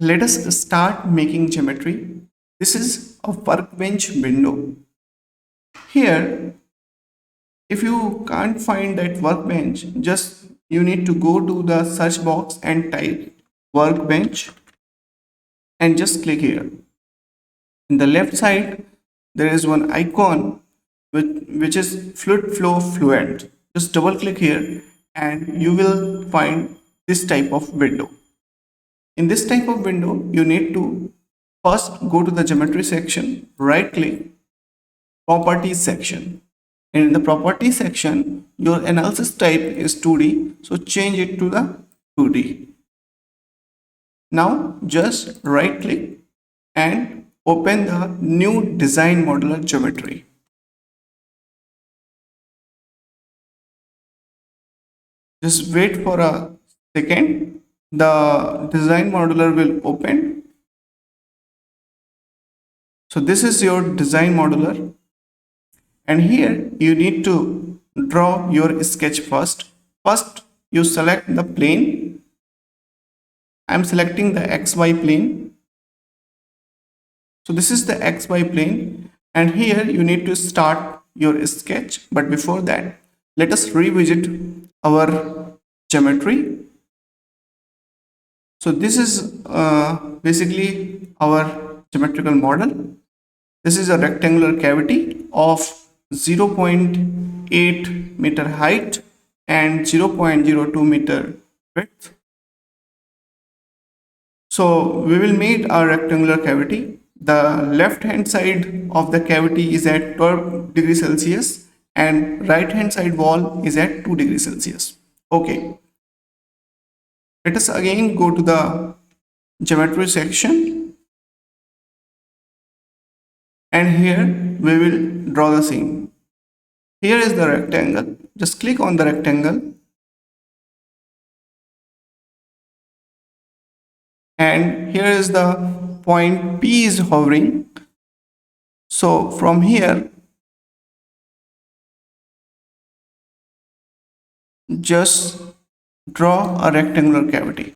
Let us start making geometry. This is a workbench window. Here, if you can't find that workbench, just you need to go to the search box and type workbench and just click here. In the left side, there is one icon which is fluid flow fluent. Just double click here and you will find this type of window. In this type of window, you need to first go to the geometry section, right click, properties section. And in the properties section, your analysis type is 2D, so change it to the 2D. Now just right click and open the new design modular geometry. Just wait for a second. The design modular will open. So this is your design modular. And here you need to draw your sketch first. First, you select the plane. I am selecting the XY plane. So this is the XY plane. And here you need to start your sketch. But before that, let us revisit our geometry. So this is basically our geometrical model. This is a rectangular cavity of 0.8 meter height and 0.02 meter width. So we will make a rectangular cavity. The left hand side of the cavity is at 12 degrees Celsius and right hand side wall is at 2 degrees Celsius. Okay. Let us again go to the geometry section. And here we will draw the scene. Here is the rectangle. Just click on the rectangle. And here is the point P is hovering. So from here, just draw a rectangular cavity.